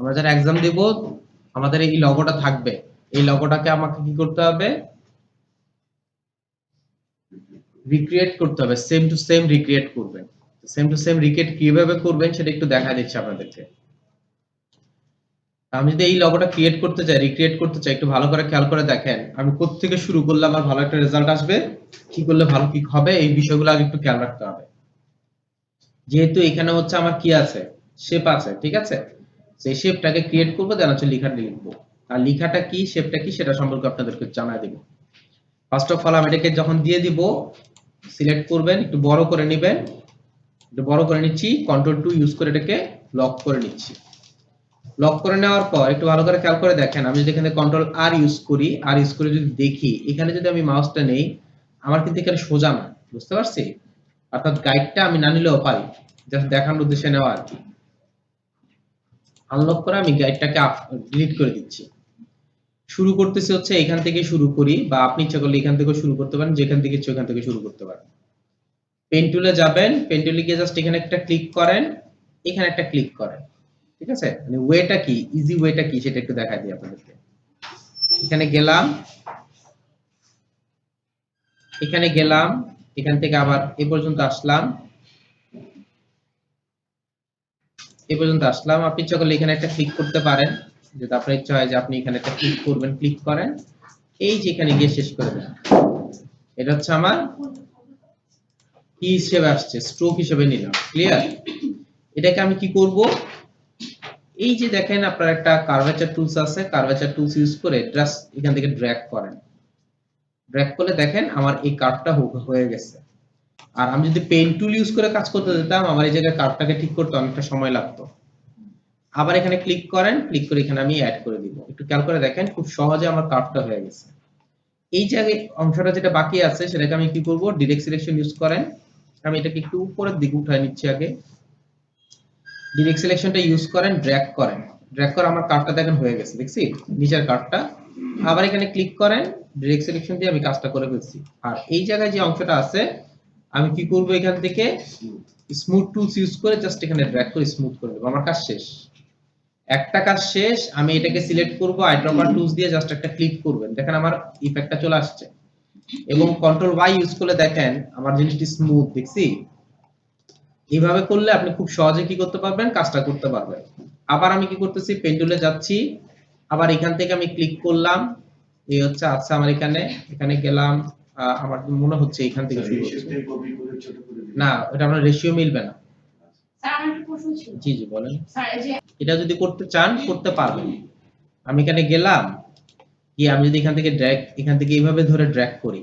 আমরা যারা এক্সাম দেব আমাদের এই লোগোটা থাকবে। এই লোগোটাকে আমাকে কি করতে হবে? রিক্রিয়েট করতে হবে। সেম টু সেম রিক্রিয়েট করবেন। সেম টু সেম রিক্রিয়েট কিভাবে করবেন সেটা একটু দেখা দিচ্ছি আপনাদেরকে। আমি যদি এই লোগোটা ক্রিয়েট করতে চাই, রিক্রিয়েট করতে চাই, একটু ভালো করে খেয়াল করে দেখেন আমি কোথা থেকে শুরু করলে আমার ভালো একটা রেজাল্ট আসবে, কি করলে ভালো কি হবে, এই বিষয়গুলো আগে একটু খেয়াল রাখতে হবে। যেহেতু এখানে হচ্ছে আমার কি আছে, শেপ আছে, ঠিক আছে? সেই শেপটাকে ক্রিয়েট করব, দেন হচ্ছে লেখাটা লিখবো। আর লেখাটা কি, শেপটা কি সেটা সম্পর্কে আপনাদেরকে জানাই দেব। ফার্স্ট অফ অল আমি এটাকে যখন দিয়ে দিব, সিলেক্ট করবেন, একটু বড় করে নেবেন, একটু বড় করে নিচ্ছি, কন্ট্রোল 2 ইউজ করে এটাকে লক করে নিচ্ছি। লক করে নেওয়ার পর একটু ভালো করে খেয়াল করে দেখেন, আমি যদি এখানে কন্ট্রোল আর ইউজ করি, আর ইউজ করে যদি দেখি, এখানে যদি আমি মাউসটা নেই, আমার কিন্তু এখানে সোজা না, বুঝতে পারছি? অর্থাৎ গাইডটা আমি না নিলেও পারি, জাস্ট দেখানোর উদ্দেশ্যে নেওয়া আর কি। আনলক করে আমি গাইডটাকে ডিলিট করে দিচ্ছি। শুরু করতেছি হচ্ছে এখান থেকে শুরু করি, বা আপনি ইচ্ছা করলে এখান থেকেও শুরু করতে পারেন, যেখান থেকে ইচ্ছা ওখান থেকে শুরু করতে পারেন। পেন টুলে যাবেন, পেন টুলে গিয়ে জাস্ট এখানে একটা ক্লিক করেন, এখানে একটা ক্লিক করেন, ঠিক আছে? মানে ওয়েটা কি, ইজি ওয়েটা কি সেটা একটু দেখাই দিই আপনাদেরকে। এখানে গেলাম, এখানে গেলাম, এখান থেকে আবার এ পর্যন্ত আসলাম, এ পর্যন্ত আসলাম। আপনি ইচ্ছা করলে এখানে একটা ক্লিক করতে পারেন, যদি আপনার ইচ্ছা হয় যে আপনি এখানে একটা ক্লিক করবেন, ক্লিক করেন, এই যে এখানে গিয়ে শেষ করে দেন। এটা হচ্ছে আমার কি হিসেবে আসছে, স্ট্রোক হিসেবে নিলাম। ক্লিয়ার? এটাকে আমি কি করব, এই যে দেখেন আপনার একটা কার্ভেচার টুলস আছে, কার্ভেচার টুলস ইউজ করে জাস্ট এখান থেকে ড্র্যাগ করেন। ড্র্যাগ করলে দেখেন আমার এই কার্ভটা হয়ে গেছে। আর আমি যদি পেন টুল ইউজ করে কাজ করতে যেতাম, আমার এই জায়গায় কার্ভটাকে ঠিক করতে অনেকটা সময় লাগতো। আবার এখানে ক্লিক করেন, ক্লিক করে এখানে আমি অ্যাড করে দিব। একটু খেয়াল করে দেখেন, খুব সহজে আমার কার্ভটা হয়ে গেছে। এই জায়গায় অংশটা যেটা বাকি আছে সেটাকে আমি কি করব, ডিরেক্ট সিলেকশন ইউজ করেন, আমি এটাকে একটু উপরের দিকে উঠায় নিচ্ছি আগে। ডিরেক্ট সিলেকশনটা ইউজ করেন, ড্র্যাগ করেন, ড্র্যাগ করে আমার কার্ভটা দেখেন হয়ে গেছে, দেখছি নিচের কার্ভটা। আবার এখানে ক্লিক করেন, ডিরেক্ট সিলেকশন দিয়ে আমি কাজটা করে ফেলছি। আর এই জায়গায় যে অংশটা আছে আমি কি করব, এখান থেকে স্মুথ টুলস ইউজ করে জাস্ট এখানে ড্র্যাগ করে স্মুথ করে দেব, আমার কাজ শেষ। একটা কাজ শেষ। আমি এটাকে সিলেক্ট করব, আইড্রপার টুলস দিয়ে জাস্ট একটা ক্লিক করবেন, দেখেন আমার ইফেক্টটা চলে আসছে। এবং কন্ট্রোল ওয়াই ইউজ করলে দেখেন আমার জিনিসটি স্মুথ, দেখছি? এইভাবে করলে আপনি খুব সহজে কি করতে পারবেন, কাজটা করতে পারবেন। আবার আমি কি করতেছি, পেন টুলে যাচ্ছি, আবার এখান থেকে আমি ক্লিক করলাম, এই হচ্ছে আচ্ছা আমার এখানে, এখানে গেলাম, আমার মনে হচ্ছে এখান থেকে শুরু হচ্ছে না, এটা আপনার রেশিও মিলবে না। স্যার আমার একটা প্রশ্ন ছিল। জি জি বলেন। স্যার এই যে এটা যদি করতে চান করতে পারবেন। আমি এখানে গেলাম, কি আমি যদি এখান থেকে ড্র্যাগ, এখান থেকে এইভাবে ধরে ড্র্যাগ করি,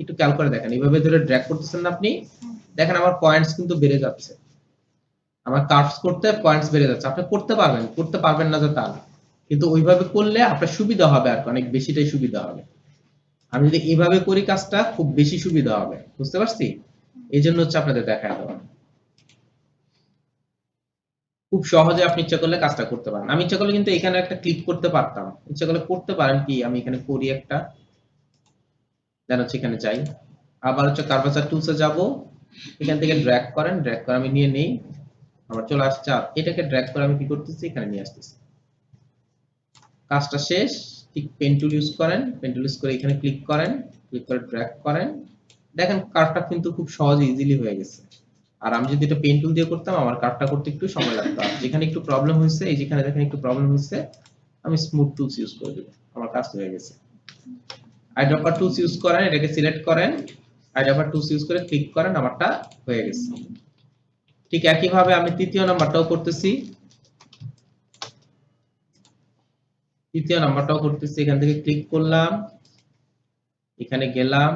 একটু খেয়াল করে দেখেন, এইভাবে ধরে ড্র্যাগ করতেছেন না আপনি, দেখেন আমার পয়েন্টস কিন্তু বেড়ে যাচ্ছে, আমার কার্ভস করতে পয়েন্টস বেড়ে যাচ্ছে। আপনি করতে পারবেন, করতে পারবেন না যে তা না, কিন্তু ওইভাবে করলে আপনার সুবিধা হবে, আর অনেক বেশিটাই সুবিধা হবে। আমি যদি এইভাবে করি কাজটা খুব বেশি সুবিধা হবে, বুঝতে পারছি? এই জন্য হচ্ছে আপনাদের দেখায় দেওয়া। খুব সহজে আপনি ইচ্ছা করলে কাজটা করতে পারেন। আমি ইচ্ছা করলে কিন্তু এখানে একটা ক্লিক করতে পারতাম, ইচ্ছা করলে করতে পারেন কি, আমি এখানে করি একটা, দেন হচ্ছে এখানে যাই, আবার হচ্ছে কার্ভাচার টুলসে যাব, এখান থেকে ড্র্যাগ করেন, ড্র্যাগ করে আমি নিয়ে নেই, আমার চলে আসছে। আর এটাকে ড্র্যাগ করে আমি কি করতেছি, এখানে নিয়ে আসতেছি, কাজটা শেষ। ঠিক পেন টুল ইউজ করেন, পেন টুল ইউজ করে এখানে ক্লিক করেন, ক্লিক করে ড্র্যাগ করেন, দেখেন কার্ভটা কিন্তু খুব সহজে ইজিলি হয়ে গেছে। আর আমি যদি এটা পেন টুল দিয়ে করতাম আমার কার্ভটা করতে একটু সময় লাগতো। আর যেখানে একটু প্রবলেম হয়েছে, এই যেখানে দেখেন একটু প্রবলেম হয়েছে, আমি স্মুথ টুলস ইউজ করে দেব, আমার কাজ হয়ে গেছে। আইড্রপার টুলস ইউজ করেন, এটাকে সিলেক্ট করেন, আইড্রপার টুলস ইউজ করে ক্লিক করেন, আমারটা হয়ে গেছে। ঠিক একই ভাবে আমি তৃতীয় নাম্বারটাও করতেছি, তৃতীয় নাম্বারটাও করতেছি, এখান থেকে ক্লিক করলাম, এখানে গেলাম,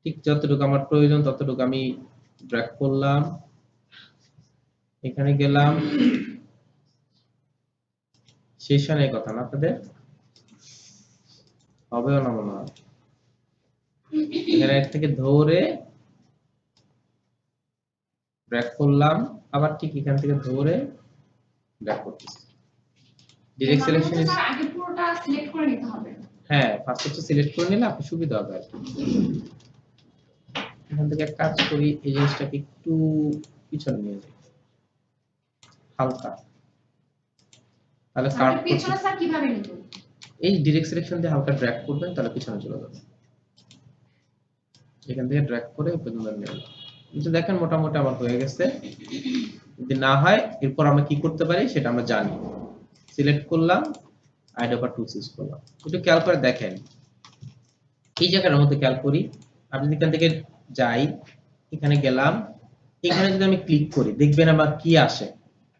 ঠিক যতটুকু আমার প্রয়োজন ততটুকু আমি ড্র্যাগ করলাম, এখানে গেলাম, শেষ হয় কথা না আপনাদের, হবেও না মনে হয়। এখানে এক থেকে ধরে ড্র্যাগ করলাম, আবার ঠিক এখান থেকে ধরে ড্র্যাগ করতেছি। ডিরেক্ট সিলেকশন স্যার আগে পুরোটা সিলেক্ট করে নিতে হবে। হ্যাঁ, ফার্স্ট হচ্ছে সিলেক্ট করে নিলে আপনি সুবিধা হবে আর কি। এখান থেকে কাজ করি, এই জিনিসটাকে একটু পিছনে নিয়ে যাই, হালকা, তাহলে কার্ভ পিছনে স্যার কিভাবে নিব? এই ডাইরেক্ট সিলেকশন দিয়ে হালকা ড্র্যাগ করবেন, তাহলে পিছনে চলে যাবে। এখান থেকে ড্র্যাগ করে পর্যন্ত নেবেন। কিন্তু দেখেন মোটামুটি আমার হয়ে গেছে। যদি না হয় এরপর আমরা কি করতে পারি সেটা আমরা জানি। সিলেক্ট করলাম, আইডোপার টুলস ইউজ করলাম। একটু খেয়াল করে দেখেন এই জায়গাটার মধ্যে খেয়াল করি। আমি এখান থেকে যাই, এখানে গেলাম, এখানে যদি আমি ক্লিক করি দেখবেন আমার কি আসে।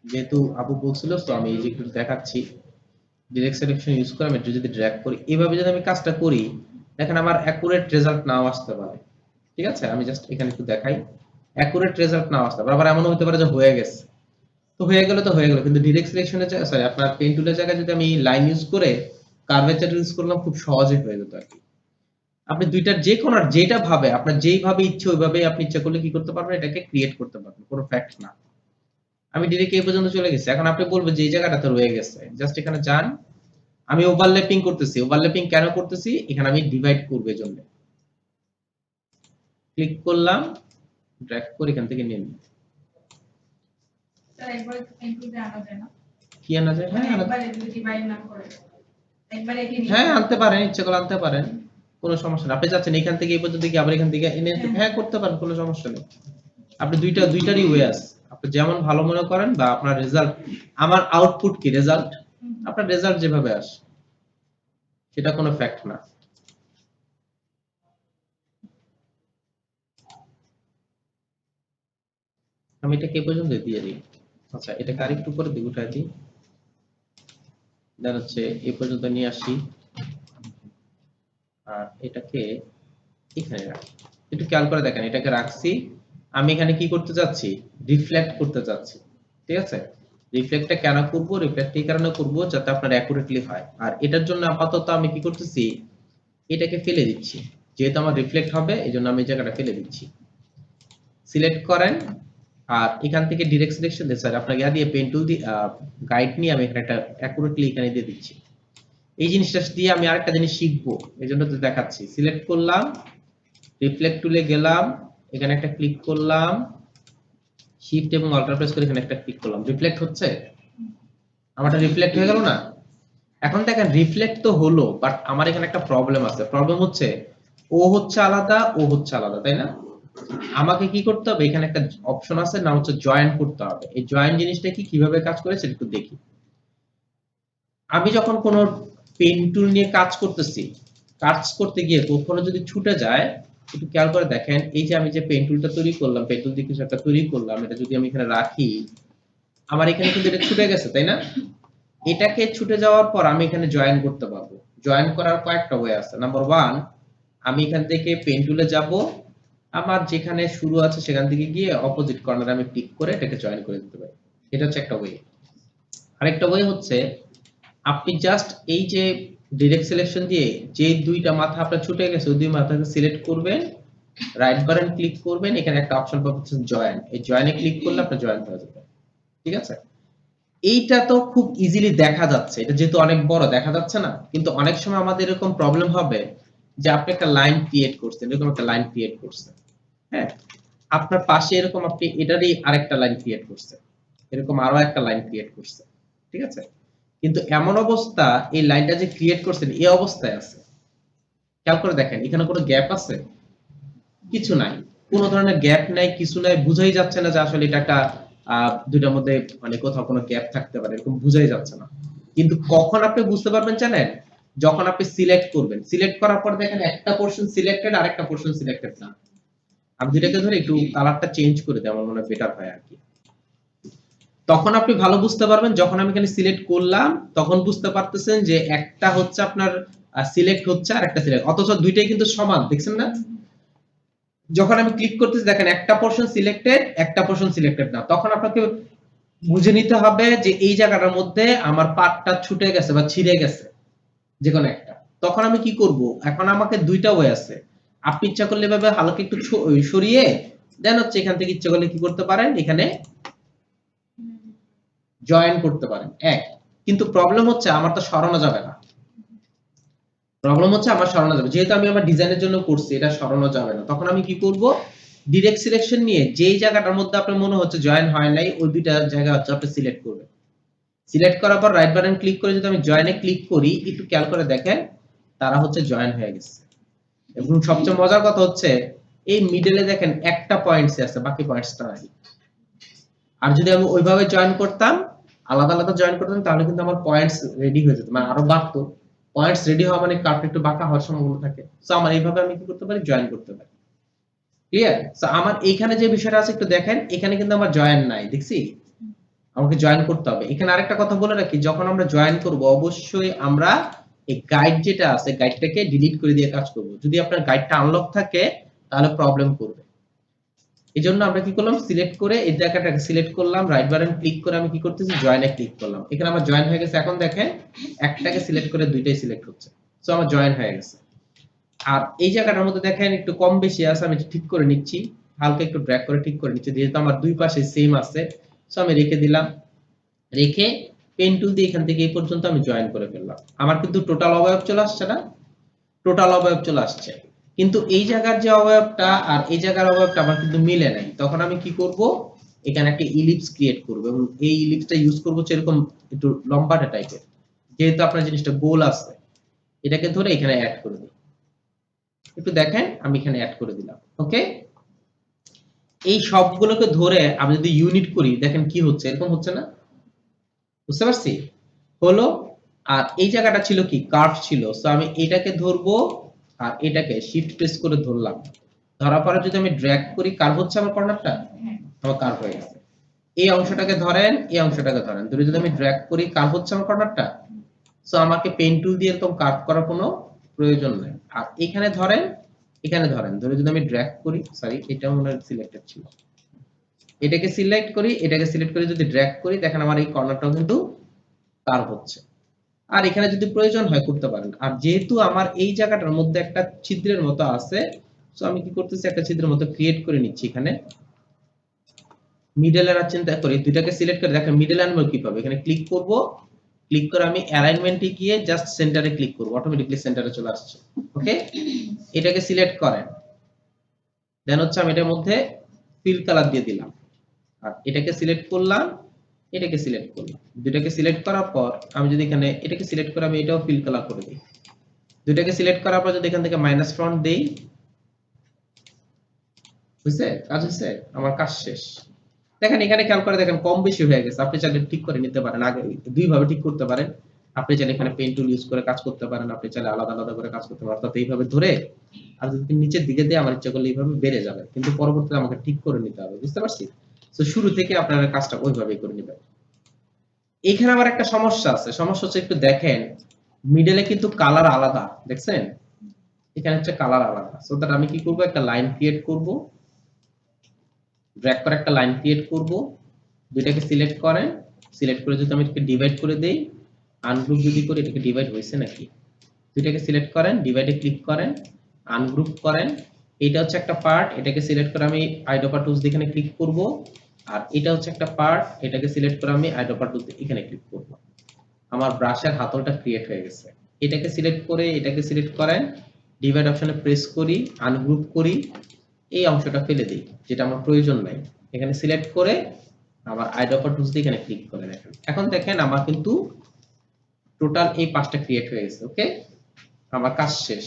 যেহেতু আপু বলছিল তো আমি এই যে একটু দেখাচ্ছি, ডাইরেক্ট সিলেকশন ইউজ করে আমি একটু যদি ড্র্যাগ করি, এইভাবে যদি আমি কাজটা করি দেখেন আমার অ্যাকুরেট রেজাল্ট নাও আসতে পারে। ঠিক আছে, আমি জাস্ট এখানে একটু দেখাই, অ্যাকুরেট রেজাল্ট নাও আসতে পারে, আবার এমনও হতে পারে যে হয়ে গেছে। তো হয়ে গেল তো হয়ে গেল, কিন্তু ডাইরেক্ট সিলেকশনের জায়গায় সরি আপনার পেন টুলের জায়গায় যদি আমি লাইন ইউজ করে কার্ভেচার ইউজ করলাম খুব সহজে হয়ে যেত আর কি। আপনি দুইটার যে কোনো যেটা ভাবে আপনার যেইভাবে ইচ্ছে ওইভাবেই আপনি ইচ্ছা করলে কি করতে পারবেন, এটাকে ক্রিয়েট করতে পারবেন, কোনো ফ্যাক্ট না। আমি ডিরেক্ট এই পর্যন্ত চলে গেছি, এখন আপনি বলবেন যে এই জায়গাটাতে রয়ে গেছে, জাস্ট এখানে যান। আমি ওভারল্যাপিং করতেছি, ওভারল্যাপিং কেন করতেছি, এখানে আমি ডিভাইড করব এজন্য ক্লিক করলাম, ড্র্যাগ করে এখান থেকে নিয়ে নিন। স্যার একবার ইনপুটে আনা যায় না? কি আনা যায়? হ্যাঁ একবার ডিভাইড না করে একবার একে নিয়ে হ্যাঁ আনতে পারেন, ইচ্ছে করে আনতে পারেন, কোনো সমস্যা না। আপনি যাচ্ছেন এখান থেকে এই পর্যন্ত কি আবার এখান থেকে এনে হ্যাঁ করতে পারেন, কোনো সমস্যা নেই। আপনি দুইটারই ওয়ে আছে, আপনি যেমন ভালো মনে করেন, বা আপনার রেজাল্ট, আমার আউটপুট কি রেজাল্ট, আপনার রেজাল্ট যেভাবে আসে সেটা কোনো ফ্যাক্ট না। আমি এটাকে এই পর্যন্ত দিয়ে দিই। আচ্ছা এটাকে আরেকটু করে দিই, উঠাই দিই, দেন হচ্ছে এই পর্যন্ত নিয়ে আসি, আর এটাকে এখানে রাখি। একটু খেয়াল করে দেখেন, এটাকে রাখছি, আমি এখানে কি করতে যাচ্ছি, রিফ্লেক্ট করতে যাচ্ছি। ঠিক আছে, রিফ্লেক্টটা কেন করব, রিফ্লেক্ট এই কারণে করব যাতে আপনার অ্যাকুরেটলি হয়। আর এটার জন্য আপাতত আমি কি করতেছি, এটাকে ফেলে দিচ্ছি, যেহেতু আমার রিফ্লেক্ট হবে এই জন্য আমি এই জায়গাটা ফেলে দিচ্ছি। সিলেক্ট করেন, আর এখান থেকে ডাইরেক্ট সিলেকশন দিয়ে স্যার আপনাকে দিয়ে পেন টুল দিয়ে গাইড নিয়ে আমি এখানে একটা অ্যাকুরেটলি এখানে দিয়ে দিচ্ছি। এই জিনিসটা দিয়ে আমি আরেকটা জিনিস শিখবো, এই জন্য তো দেখাচ্ছি। সিলেক্ট করলাম, রিফ্লেক্ট টুলে গেলাম, এখানে একটা ক্লিক করলাম, শিফট এবং অল্টার প্রেস করে এখানে একটা ক্লিক করলাম, রিফ্লেক্ট হচ্ছে, আমারটা রিফ্লেক্ট হয়ে গেল না। এখন দেখেন রিফ্লেক্ট তো হলো, বাট আমার এখানে একটা প্রবলেম আছে। প্রবলেম হচ্ছে ও হচ্ছে আলাদা, ও হচ্ছে আলাদা, তাই না? আমাকে কি করতে হবে, এখানে একটা অপশন আছে নাম হচ্ছে জয়েন করতে হবে। এই জয়েন জিনিসটা কি কিভাবে কাজ করে সেটা একটু দেখি। আমি যখন কোনো পেন টুল নিয়ে কাজ করতেছি, কাজ করতে গিয়ে কখনো যদি ছুটে যায়, একটু খেয়াল করে দেখেন, এই যে আমি যে পেন টুলটা তৈরি করলাম, পেন টুল দিয়ে কিছু একটা তৈরি করলাম, এটা যদি আমি এখানে রাখি, আমার এখানে কিন্তু এটা ছুটে গেছে, তাই না? এটাকে ছুটে যাওয়ার পর আমি এখানে জয়েন করতে পারবো। জয়েন করার কয়েকটা ওয়ে আছে। নাম্বার 1, আমি এখান থেকে পেন টুলে যাব, আমার যেখানে শুরু আছে সেখান থেকে গিয়ে অপোজিট কর্নারে আমি ক্লিক করে এটাকে জয়েন করে দিতে পারি। এটা হচ্ছে একটা ওয়ে। আরেকটা ওয়ে হচ্ছে আপনি জাস্ট এই যে ডাইরেক্ট সিলেকশন দিয়ে যে দুইটা মাথা আপনার ছুটে গেছে ওই দুই মাথাকে সিলেক্ট করবেন, রাইট বাটন ক্লিক করবেন, এখানে একটা অপশন পাচ্ছেন জয়েন, এই জয়েনে ক্লিক করলে আপনার জয়েন হয়ে যাবে। ঠিক আছে, এইটা তো খুব ইজিলি দেখা যাচ্ছে, এটা যেহেতু অনেক বড় দেখা যাচ্ছে না, কিন্তু অনেক সময় আমাদের এরকম প্রবলেম হবে যে আপনি একটা লাইন ক্রিয়েট করছেন, এরকম একটা লাইন ক্রিয়েট করছেন, হ্যাঁ, আপনার পাশে এরকম আপনি এটারই আরেকটা লাইন ক্রিয়েট করছেন, এরকম আরো একটা লাইন ক্রিয়েট করছেন। ঠিক আছে, কিন্তু এমন অবস্থা এই লাইনটা যে ক্রিয়েট করছেন এই অবস্থায় আছে, খেয়াল করে দেখেন এখানে কোনো গ্যাপ আছে, কিছু নাই, কোনো ধরনের গ্যাপ নাই, কিছু নাই, বুঝাই যাচ্ছে না যে আসলে এটা একটা দুইটার মধ্যে মানে কোথাও কোনো গ্যাপ থাকতে পারে, এরকম বুঝাই যাচ্ছে না। কিন্তু কখন আপনি বুঝতে পারবেন জানেন, যখন আপনি সিলেক্ট করবেন, সিলেক্ট করার পর দেখেন একটা পোরশন সিলেক্টেড আর একটা পোরশন সিলেক্টেড না। আমি দুইটাকে ধরে একটু কালারটা চেঞ্জ করে দিই, আমার মনে হয় বেটার হয় আর কি। তখন আপনি ভালো বুঝতে পারবেন, যখন আমি এখানে সিলেক্ট করলাম তখন বুঝতে পারতেছেন যে একটা হচ্ছে আপনার সিলেক্ট হচ্ছে আর একটা সিলেক্ট, অথচ দুইটাই কিন্তু সমান, দেখছেন না? যখন আমি ক্লিক করতেছি দেখেন একটা পোরশন সিলেক্টেড, একটা পোরশন সিলেক্টেড না, তখন আপনাকে বুঝে নিতে হবে যে এই জায়গাটার মধ্যে আমার পার্টটা ছুটে গেছে বা ছিঁড়ে গেছে যে কোনো একটা। তখন আমি কি করব, এখন আমাকে দুইটা ওয়ে আছে। আপনি ইচ্ছা করলে এভাবে হালকা একটু সরিয়ে দেন হচ্ছে এখান থেকে ইচ্ছা করলে কি করতে পারেন, এখানে জয়েন করতে পারেন এক। কিন্তু প্রবলেম হচ্ছে আমার তো সরানো যাবে না, প্রবলেম হচ্ছে আমার সরানো যাবে, যেহেতু আমি আমার ডিজাইনের জন্য করছি, এটা সরানো যাবে না। তখন আমি কি করব, ডিরেক্ট সিলেকশন নিয়ে যেই জায়গাটার মধ্যে আপনার মনে হচ্ছে জয়েন হয় নাই ওই দুইটা জায়গা হচ্ছে আপনি সিলেক্ট করবেন। সিলেক্ট করার পর রাইট বাটন ক্লিক করে যদি আমি জয়েনে ক্লিক করি, একটু খেয়াল করে দেখেন তারা হচ্ছে জয়েন হয়ে গেছে। এবং সবচেয়ে মজার কথা হচ্ছে এই মিডলে দেখেন একটা পয়েন্টস আছে, বাকি পয়েন্টসটা নাই। আর যদি আমি ওইভাবে জয়েন করতাম, আলাদা আলাদা জয়েন করতাম, তাহলে কিন্তু আমার পয়েন্টস রেডি হয়ে যেত, মানে আরো বাড়তো। পয়েন্টস রেডি হওয়া মানে কার্ভটা একটু বাঁকা হওয়ার সম্ভাবনা থাকে। সো আমার এইভাবে আমি কি করতে পারি, জয়েন করতে পারি। ক্লিয়ার? সো আমার এইখানে যে বিষয়টা আছে একটু দেখেন, এখানে কিন্তু আমার জয়েন নাই, দেখছি? আমাকে জয়েন করতে হবে। এখানে আরেকটা কথা বলে রাখি, যখন আমরা জয়েন করব অবশ্যই আমরা এই গাইড যেটা আছে গাইডটাকে ডিলিট করে দিয়ে কাজ করব। যদি আপনার গাইডটা আনলক থাকে তাহলে প্রবলেম করবে। এজন্য আমরা কি করলাম, সিলেক্ট করে এই জায়গাটাকে সিলেক্ট করলাম, রাইট বাটন ক্লিক করে আমি কি করতেছি, জয়েনে ক্লিক করলাম। এখানে আমার জয়েন হয়ে গেছে। এখন দেখেন একটাকে সিলেক্ট করে দুইটাই সিলেক্ট হচ্ছে। সো আমার জয়েন হয়ে গেছে। আর এই জায়গাটার মধ্যে দেখেন একটু কম বেশি আছে, আমি ঠিক করে নিচ্ছি, হালকা একটু ড্র্যাগ করে ঠিক করে নিচ্ছি, যেহেতু আমার দুই পাশে সেম আছে। সো আমি রেখে দিলাম, রেখে পেন টুল দিয়ে এখান থেকে এই পর্যন্ত আমি জয়েন করে ফেললাম। আমার কিন্তু টোটাল অবয়ব চলে আসছে না? টোটাল অবয়ব চলে আসছে। কিন্তু এই জায়গার যে অবয়বটা আর এই জায়গার অবয়বটা আমার কিন্তু মিলে নাই। তখন আমি কি করব, এখানে একটা ইলিপস ক্রিয়েট করব এবং এই ইলিপসটা ইউজ করব এরকম একটু লম্বাটে টাইপের। যেহেতু আপনার জিনিসটা গোল আছে, এটাকে ধরে এখানে অ্যাড করে দিই। একটু দেখেন আমি এখানে অ্যাড করে দিলাম। ওকে, এই সবগুলোকে ধরে আমি যদি ইউনিট করি, দেখেন কি হচ্ছে, এরকম হচ্ছে না? বুঝতে পারছি? হলো। আর এই জায়গাটা ছিল কি, কার্ভ ছিল। সো আমি এটাকে ধরবো আর এটাকে শিফট প্রেস করে ধরলাম। ধরার পরে যদি আমি ড্র্যাগ করি, কার্ভ হচ্ছে আমার কর্নারটা, আমার কার্ভ হয়ে গেছে। এই অংশটাকে ধরেন, এই অংশটাকে ধরেন, ধরে যদি আমি ড্র্যাগ করি, কার্ভ হচ্ছে আমার কর্নারটা। সো আমাকে পেন টুল দিয়ে এরকম কার্ভ করার কোনো প্রয়োজন নেই। আর এখানে ধরেন, এখানে ধরেন, ধরে যদি আমি ড্র্যাগ করি, সরি এটা মনে হয় সিলেক্টেড ছিল, এটাকে সিলেক্ট করি, এটাকে সিলেক্ট করে যদি ড্র্যাগ করি, দেখেন আমার এই কর্নারটাও কিন্তু কার্ভ হচ্ছে। আর এখানে যদি প্রয়োজন হয় করতে পারেন। আর যেহেতু আমার এই জায়গাটার মধ্যে একটা ছিদ্রের মতো আছে, সো আমি কি করতেছি, একটা ছিদ্রের মতো ক্রিয়েট করে নিচ্ছি। এখানে মিডল এর চিন্তা করি, দুইটাকে সিলেক্ট করে দেখেন মিডল আনবো কিভাবে, এখানে ক্লিক করব, ক্লিক করে আমি অ্যালাইনমেন্টে গিয়ে জাস্ট সেন্টারে ক্লিক করব, অটোমেটিক্যালি সেন্টারে চলে আসছে। ওকে, এটাকে সিলেক্ট করেন, দেন হচ্ছে আমি এটার মধ্যে ফিল কালার দিয়ে দিলাম। আর এটাকে সিলেক্ট করলাম, এটাকে সিলেক্ট করলাম। দুইটাকে সিলেক্ট করার পর আমি যদি এখানে এটাকে সিলেক্ট করে আমি এটাও ফিল কালার করে দিই। দুইটাকে সিলেক্ট করার পর যদি এখান থেকে মাইনাস ফ্রন্ট দেই, বুঝছে কাজ হচ্ছে, আমার কাজ শেষ। দেখেন এখানে খেয়াল করে দেখেন কম বেশি হয়ে গেছে। আপনি চাইলে ঠিক করে নিতে পারেন, আগে দুই ভাবে ঠিক করতে পারেন। আপনি চাইলে এখানে পেন টুল ইউজ করে কাজ করতে পারেন, আপনি চাইলে আলাদা আলাদা করে কাজ করতে পারেন, অর্থাৎ এইভাবে ধরে আর যদি নিচের দিকে দিয়ে আমার ইচ্ছা করলে এইভাবে বেড়ে যাবে, কিন্তু পরবর্তীতে আমাকে ঠিক করে নিতে হবে। বুঝতে পারছি? তো শুরু থেকে আপনারা কাজটা ওইভাবেই করে নেবেন। এখানে আবার একটা সমস্যা আছে, সমস্যা হচ্ছে একটু দেখেন মিডলে কিন্তু কালার আলাদা, দেখছেন? এখানে হচ্ছে কালার আলাদা। সো দ্যাট আমি কি করব, একটা লাইন ক্রিয়েট করব, ড্র্যাগ করে একটা লাইন ক্রিয়েট করব, দুইটাকে সিলেক্ট করেন, সিলেক্ট করে যদি আমি এটাকে ডিভাইড করে দেই, আনগ্রুপ যদি করি, এটাকে ডিভাইড হয়েছে নাকি, দুইটাকে সিলেক্ট করেন, ডিভাইডে ক্লিক করেন, আনগ্রুপ করেন। এটা হচ্ছে একটা পার্ট, এটাকে সিলেক্ট করে আমি আইডোপা টুলস দিয়ে এখানে ক্লিক করব। আর এটা হচ্ছে একটা পার্ট, এটাকে সিলেক্ট করে আমি আইডোপা টুলস দিয়ে এখানে ক্লিক করব। আমার ব্রাশের হাতলটা ক্রিয়েট হয়ে গেছে। এটাকে সিলেক্ট করে, এটাকে সিলেক্ট করেন, ডিভাইড অপশনে প্রেস করি, আনগ্রুপ করি, এই অংশটা ফেলে দিই যেটা আমার প্রয়োজন নাই। এখানে সিলেক্ট করে আবার আইডোপা টুলস দিয়ে এখানে ক্লিক করে দেখেন। এখন দেখেন আমার কিন্তু টোটাল এই পাঁচটা ক্রিয়েট হয়ে গেছে। ওকে, আমার কাজ শেষ।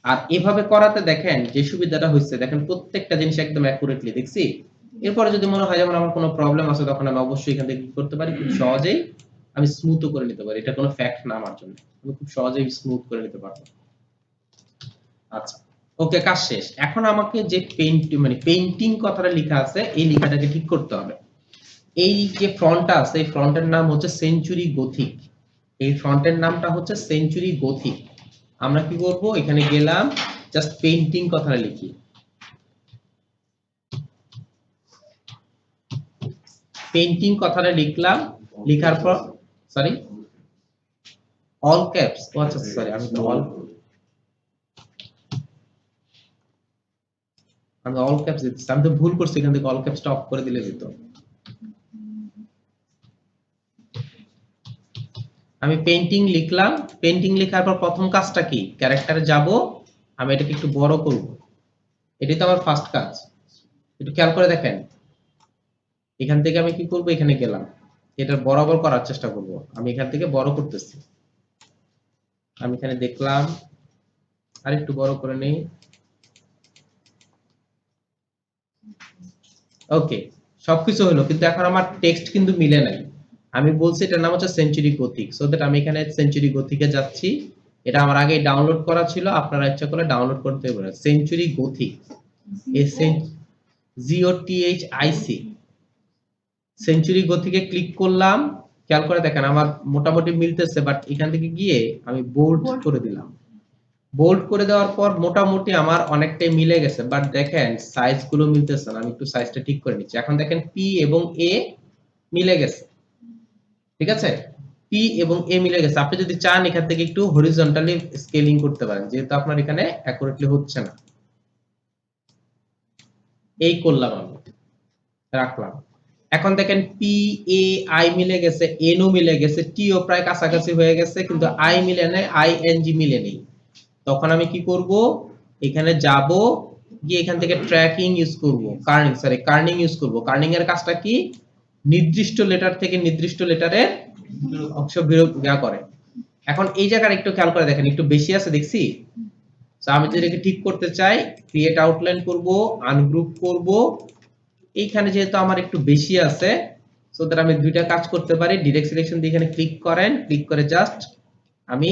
আর এভাবে করাতে দেখেন যে সুবিধাটা হচ্ছে, দেখেন প্রত্যেকটা জিনিস একদম অ্যাকুরেটলি দেখছি। এরপরে যদি মনে হয় যেমন আমার কোনো প্রবলেম আছে, তখন আমি অবশ্যই এখান থেকে কি করতে পারি, খুব সহজেই আমি স্মুথও করে নিতে পারি। এটা কোনো ফ্যাক্ট না আমার জন্য, আমি খুব সহজেই স্মুথ করে নিতে পারবো। আচ্ছা, ওকে, কাজ শেষ। এখন আমাকে যে পেইন্টিং কথাটা লেখা আছে, এই লেখাটাকে ঠিক করতে হবে। এই যে ফ্রন্টটা আছে, এই ফ্রন্টের নাম হচ্ছে সেঞ্চুরি গথিক। এই ফ্রন্টের নামটা হচ্ছে সেঞ্চুরি গথিক। আমরা কি করব, এখানে গেলাম, জাস্ট পেইন্টিং কথাটা লিখি, পেইন্টিং কথাটা লিখলাম, লেখার পর সরি অল ক্যাপস, ও আচ্ছা সরি, আমি অল ক্যাপস দিচ্ছি, আমি তো ভুল করছি, এখান থেকে অল ক্যাপসটা অফ করে দিলে যেত। আমি পেইন্টিং লিখলাম, পেইন্টিং লেখার পর প্রথম কাজটা কি, ক্যারেক্টারে যাব, আমি এটাকে একটু বড় করব, এটাই তো আমার ফার্স্ট কাজ। একটু খেয়াল করে দেখেন, এখান থেকে আমি কি করব, এখানে গেলাম, এটা বরাবর করার চেষ্টা করব। আমি এখান থেকে বড় করতেছি, আমি এখানে দেখলাম, আর একটু বড় করে নেই। ওকে, সবকিছু হলো, কিন্তু এখন আমার টেক্সট কিন্তু মিলে নাই। আমি বলছি এটার নাম হচ্ছে সেঞ্চুরি গথিক, সো দ্যাট আমি এখানে সেঞ্চুরি গথিকে যাচ্ছি। এটা আমার আগে ডাউনলোড করা ছিল, আপনারা ইচ্ছা করলে ডাউনলোড করতে পারেন। সেঞ্চুরি গথিক, GOTHIC, সেঞ্চুরি গথিকে ক্লিক করলাম। খেয়াল করে দেখেন আমার মোটামুটি মিলতেছে, বাট এখান থেকে গিয়ে আমি বোল্ড করে দিলাম। বোল্ড করে দেওয়ার পর মোটামুটি আমার অনেকটাই মিলে গেছে, বাট দেখেন সাইজ গুলো মিলতেছে না। আমি একটু সাইজটা ঠিক করে নিচ্ছি। এখন দেখেন পি এবং এ মিলে গেছে, ঠিক আছে, পি এবং এ মিলে গেছে। আপনি যদি চান এখান থেকে একটু হরিজন্টালি স্কেলিং করতে পারেন, যেহেতু আপনার এখানে অ্যাকুরেটলি হচ্ছে না। এই করলাম, আমি রাখলাম। এখন দেখেন পি এ আই মিলে গেছে, এন ও মিলে গেছে, টি ও প্রায় কাছাকাছি হয়ে গেছে, কিন্তু আই মিলে নেই, আই এন জি মিলে নেই। তখন আমি কি করব, এখানে যাব, গিয়ে এখান থেকে ট্র্যাকিং ইউজ করব, কার্নিং ইউজ করব। কার্নিং এর কাজটা কি, নির্দিষ্ট লেটার থেকে নির্দিষ্ট লেটারের অংশ বিয়োগ করে। এখন এই জায়গাটা একটু খেয়াল করে দেখেন, একটু বেশি আছে দেখছি। তো আমি যদি এটাকে ঠিক করতে চাই, ক্রিয়েট আউটলাইন করব, আনগ্রুপ করব। এইখানে যেহেতু আমার একটু বেশি আছে, সো দ্যাট আমি দুইটা কাজ করতে পারি। ডিরেক্ট সিলেকশন দিয়ে এখানে ক্লিক করেন, ক্লিক করে জাস্ট আমি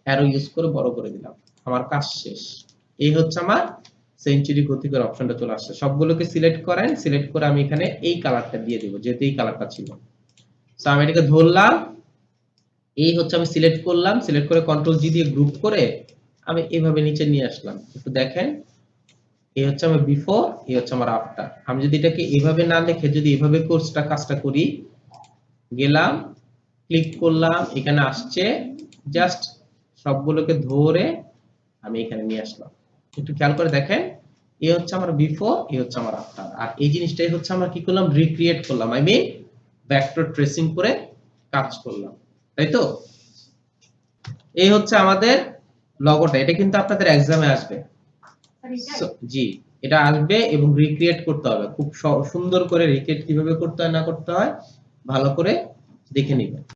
অ্যারো ইউজ করে বড় করে দিলাম, আমার কাজ শেষ। এই হচ্ছে আমার সেঞ্চুরি গথিকের অপশনটা চলে আসছে। সবগুলোকে সিলেক্ট করেন, সিলেক্ট করে আমি এখানে এই কালারটা দিয়ে দেব, যেহেতু এই কালারটা ছিল। সো আমি এটাকে ধরলাম, এই হচ্ছে আমি সিলেক্ট করলাম, সিলেক্ট করে কন্ট্রোল জি দিয়ে গ্রুপ করে আমি এইভাবে নিচে নিয়ে আসলাম। একটু দেখেন, এই হচ্ছে আমার বিফোর, এই হচ্ছে আমার আফটার। আমি যদি এটাকে এইভাবে না লিখে যদি এইভাবে কাজটা করি, গেলাম, ক্লিক করলাম, এখানে আসছে, জাস্ট সবগুলোকে ধরে আমি এখানে নিয়ে আসলাম। একটু খেয়াল করে দেখেন, এই হচ্ছে আমার বিফোর, এই হচ্ছে আমার আফটার। আর এই জিনিসটাই হচ্ছে আমরা কি করলাম, রিক্রিয়েট করলাম, আই মিন ভেক্টর ট্রেসিং করে কাজ করলাম, তাই তো? এই হচ্ছে আমাদের লগোটা। এটা কিন্তু আপনাদের এক্সামে আসবে। জি, এটা আসবে এবং রিক্রিয়েট করতে হবে। খুব সুন্দর করে রিক্রিয়েট কিভাবে করতে হয় না করতে হয় ভালো করে দেখে নিবেন।